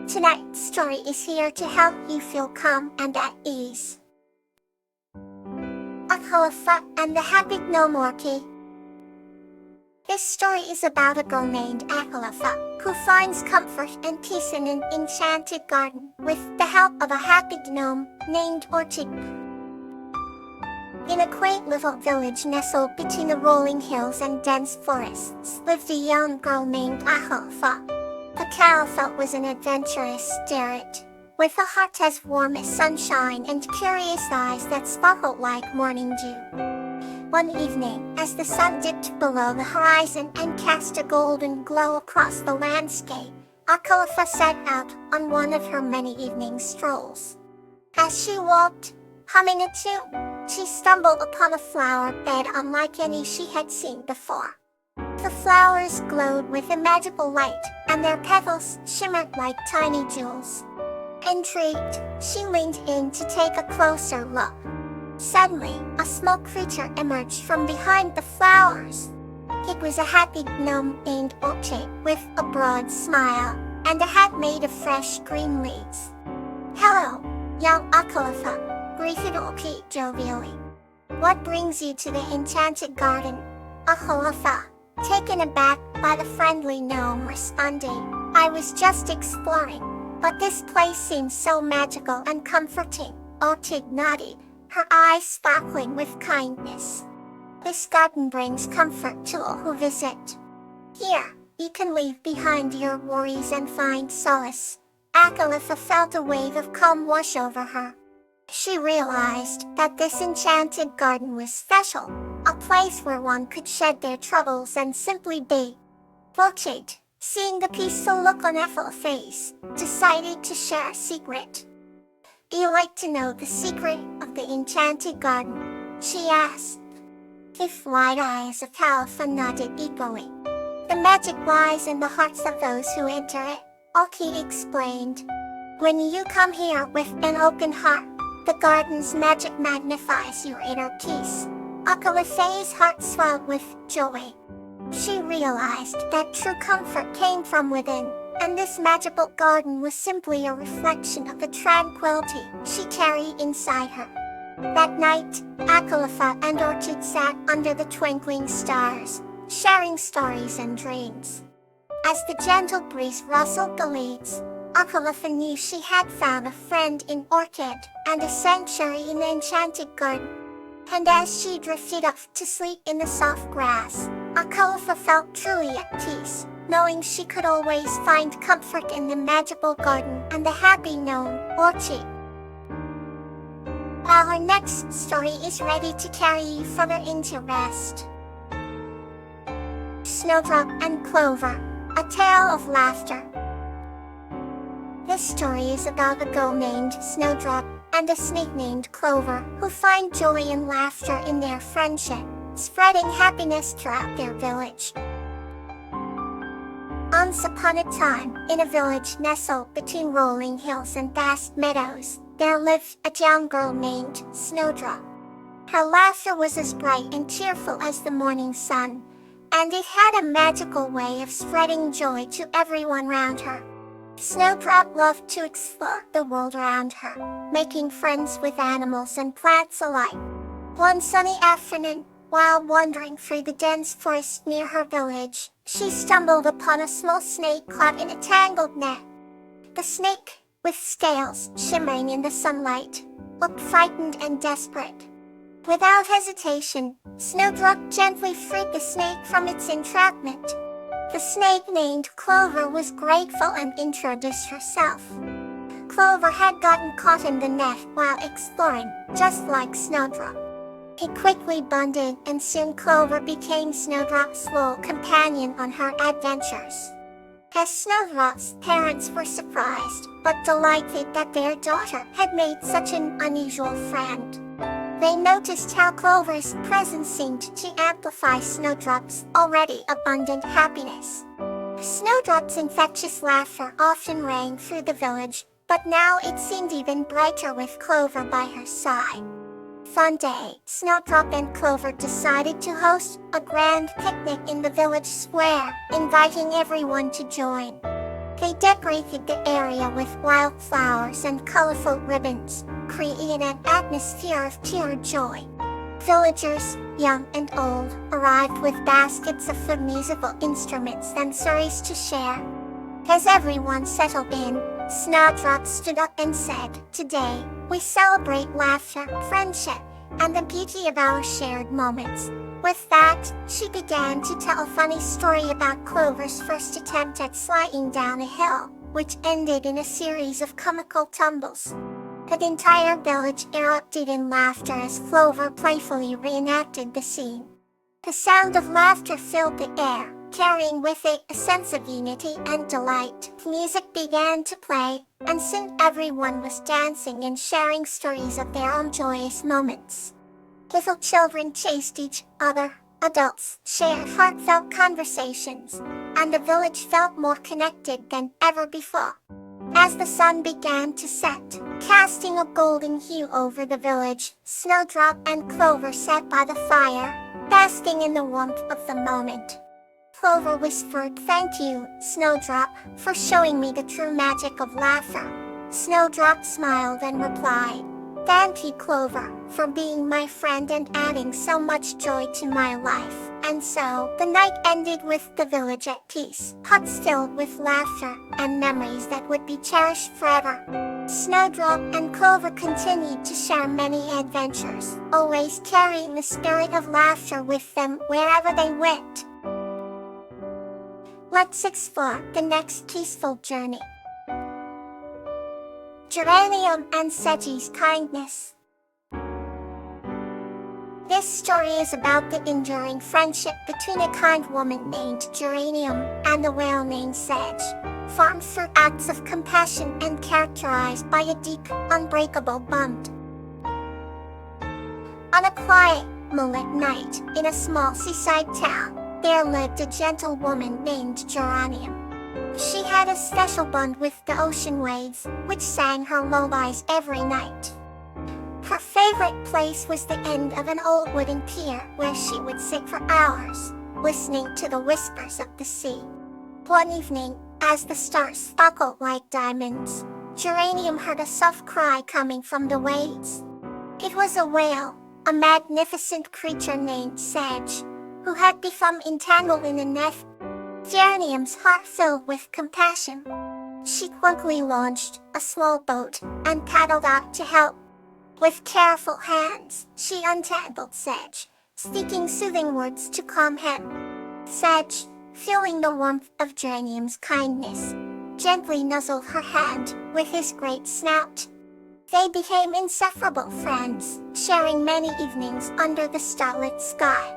Tonight's story is here to help you feel calm and at ease. Akalafa and the Happy Gnome Orchid. This story is about a girl named Akalafa who finds comfort and peace in an enchanted garden with the help of a happy gnome named Orchid. In a quaint little village nestled between the rolling hills and dense forests lived a young girl named Akalafa. Akalafa was an adventurous spirit, with a heart as warm as sunshine and curious eyes that sparkled like morning dew. One evening, as the sun dipped below the horizon and cast a golden glow across the landscape, Akalafa set out on one of her many evening strolls. As she walked, humming a tune, she stumbled upon a flower bed unlike any she had seen before. The flowers glowed with a magical light, and their petals shimmered like tiny jewels. Intrigued, she leaned in to take a closer look. Suddenly, a small creature emerged from behind the flowers. It was a happy gnome named Orchid, with a broad smile and a hat made of fresh green leaves. "Hello, young Akalafa," greeted Orchid jovially. "What brings you to the enchanted garden?" Akalafa, taken aback by the friendly gnome, responded, "I was just exploring, but this place seems so magical and comforting." Orchid nodded, her eyes sparkling with kindness. "This garden brings comfort to all who visit. Here, you can leave behind your worries and find solace." Akalafa felt a wave of calm wash over her. She realized that this enchanted garden was special, a place where one could shed their troubles and simply be. Orchid, seeing the peaceful look on her face, decided to share a secret. "Do you like to know the secret of the enchanted garden?" she asked. The wide eyes of Akalafa nodded eagerly. "The magic lies in the hearts of those who enter it," Orchid explained. "When you come here with an open heart, the garden's magic magnifies your inner peace." Akalafa's heart swelled with joy. She realized that true comfort came from within, and this magical garden was simply a reflection of the tranquility she carried inside her. That night, Akalafa and Orchid sat under the twinkling stars, sharing stories and dreams. As the gentle breeze rustled the leaves, Akalafa knew she had found a friend in Orchid and a sanctuary in the enchanted garden. And as she drifted off to sleep in the soft grass, Akalafa felt truly at peace, knowing she could always find comfort in the magical garden and the happy gnome, Orchid. Our next story is ready to carry you further into rest. Snowdrop and Clover, a tale of laughter. This story is about a girl named Snowdrop and a snake named Clover who find joy and laughter in their friendship, spreading happiness throughout their village. Once upon a time, in a village nestled between rolling hills and vast meadows, there lived a young girl named Snowdrop. Her laughter was as bright and cheerful as the morning sun, and it had a magical way of spreading joy to everyone around her. Snowdrop loved to explore the world around her, making friends with animals and plants alike. One sunny afternoon, while wandering through the dense forest near her village, she stumbled upon a small snake caught in a tangled net. The snake, with scales shimmering in the sunlight, looked frightened and desperate. Without hesitation, Snowdrop gently freed the snake from its entrapment. The snake named Clover was grateful and introduced herself. Clover had gotten caught in the net while exploring, just like Snowdrop. He quickly bonded, and soon Clover became Snowdrop's loyal companion on her adventures. As Snowdrop's parents were surprised, but delighted that their daughter had made such an unusual friend. They noticed how Clover's presence seemed to amplify Snowdrop's already abundant happiness. Snowdrop's infectious laughter often rang through the village, but now it seemed even brighter with Clover by her side. One day, Snowdrop and Clover decided to host a grand picnic in the village square, inviting everyone to join. They decorated the area with wildflowers and colorful ribbons, creating an atmosphere of pure joy. Villagers, young and old, arrived with baskets of food, musical instruments, and stories to share. As everyone settled in, Snowdrop stood up and said, "Today, we celebrate laughter, friendship, and the beauty of our shared moments." With that, she began to tell a funny story about Clover's first attempt at sliding down a hill, which ended in a series of comical tumbles. The entire village erupted in laughter as Clover playfully reenacted the scene. The sound of laughter filled the air, carrying with it a sense of unity and delight. Music began to play, and soon everyone was dancing and sharing stories of their own joyous moments. Little children chased each other, adults shared heartfelt conversations, and the village felt more connected than ever before. As the sun began to set, casting a golden hue over the village, Snowdrop and Clover sat by the fire, basking in the warmth of the moment. Clover whispered, "Thank you, Snowdrop, for showing me the true magic of laughter." Snowdrop smiled and replied, "Thank you, Clover, for being my friend and adding so much joy to my life." And so, the night ended with the village at peace, hearts filled with laughter, and memories that would be cherished forever. Snowdrop and Clover continued to share many adventures, always carrying the spirit of laughter with them wherever they went. Let's explore the next peaceful journey. Geranium and Sedge's kindness. This story is about the enduring friendship between a kind woman named Geranium and a whale named Sedge, formed through acts of compassion and characterized by a deep, unbreakable bond. On a quiet, moonlit night in a small seaside town, there lived a gentle woman named Geranium. She had a special bond with the ocean waves, which sang her lullabies every night. Her favorite place was the end of an old wooden pier where she would sit for hours, listening to the whispers of the sea. One evening, as the stars sparkled like diamonds, Geranium heard a soft cry coming from the waves. It was a whale, a magnificent creature named Sedge, who had become entangled in a net. Geranium's heart filled with compassion. She quickly launched a small boat and paddled out to help. With careful hands, she untangled Sedge, speaking soothing words to calm him. Sedge, feeling the warmth of Geranium's kindness, gently nuzzled her hand with his great snout. They became inseparable friends, sharing many evenings under the starlit sky.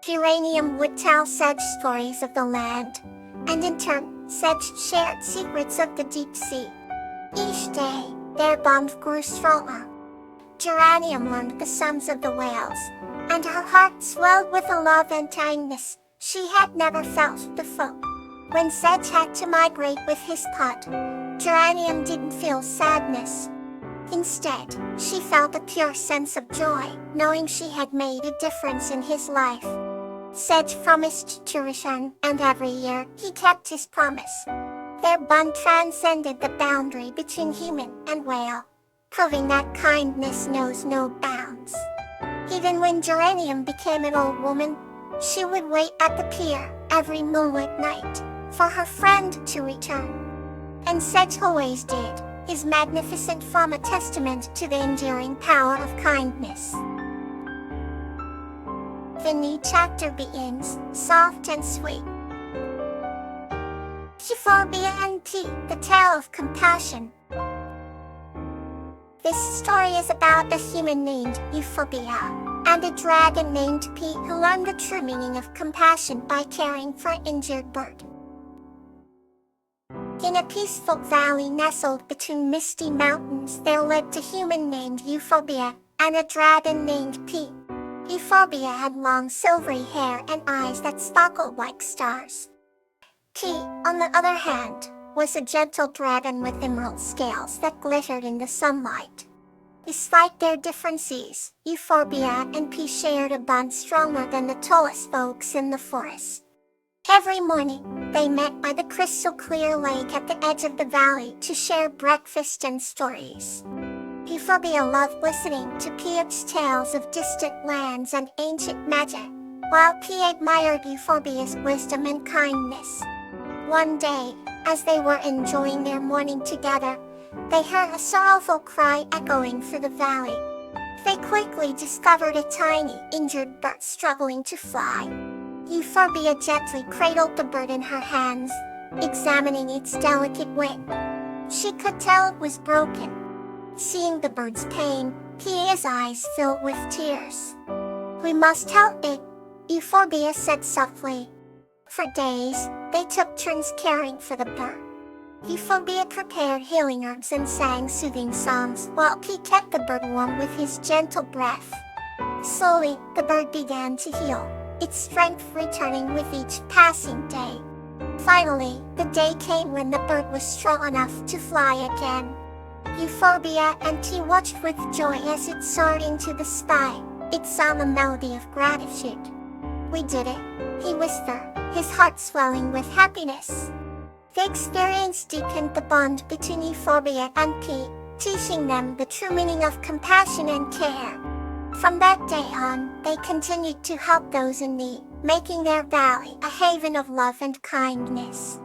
Geranium would tell Sedge stories of the land, and in turn, Sedge shared secrets of the deep sea. Each day, their bond grew stronger. Geranium learned the songs of the whales, and her heart swelled with a love and kindness she had never felt before. When Sedge had to migrate with his pod, Geranium didn't feel sadness. Instead, she felt a pure sense of joy, knowing she had made a difference in his life. Sedge promised to return, and every year, he kept his promise. Their bond transcended the boundary between human and whale, proving that kindness knows no bounds. Even when Geranium became an old woman, she would wait at the pier every moonlit night for her friend to return. And Sedge always did, his magnificent form a testament to the enduring power of kindness. The new chapter begins, soft and sweet. Euphorbia and Pete, the tale of compassion. This story is about a human named Euphorbia and a dragon named Pete who learned the true meaning of compassion by caring for an injured bird. In a peaceful valley nestled between misty mountains, there lived a human named Euphorbia and a dragon named Pete. Euphorbia had long silvery hair and eyes that sparkled like stars. Pete, on the other hand, was a gentle dragon with emerald scales that glittered in the sunlight. Despite their differences, Euphorbia and Pete shared a bond stronger than the tallest oaks in the forest. Every morning, they met by the crystal-clear lake at the edge of the valley to share breakfast and stories. Euphorbia loved listening to Peach's tales of distant lands and ancient magic, while Peach admired Euphorbia's wisdom and kindness. One day, as they were enjoying their morning together, they heard a sorrowful cry echoing through the valley. They quickly discovered a tiny, injured bird struggling to fly. Euphorbia gently cradled the bird in her hands, examining its delicate wing. She could tell it was broken. Seeing the bird's pain, Peach's eyes filled with tears. "We must help it," Euphorbia said softly. For days, they took turns caring for the bird. Euphorbia prepared healing herbs and sang soothing songs, while Peach kept the bird warm with his gentle breath. Slowly, the bird began to heal, its strength returning with each passing day. Finally, the day came when the bird was strong enough to fly again. Euphorbia and T watched with joy as it soared into the sky. It sang a melody of gratitude. "We did it," he whispered, his heart swelling with happiness. The experience deepened the bond between Euphorbia and P, teaching them the true meaning of compassion and care. From that day on, they continued to help those in need, making their valley a haven of love and kindness.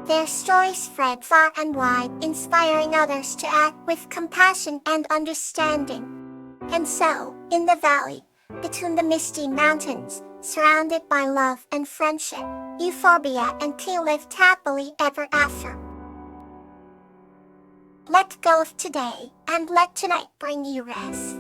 Their stories spread far and wide, inspiring others to act with compassion and understanding. And so, in the valley, between the misty mountains, surrounded by love and friendship, Euphorbia and P lived happily ever after. Let go of today, and let tonight bring you rest.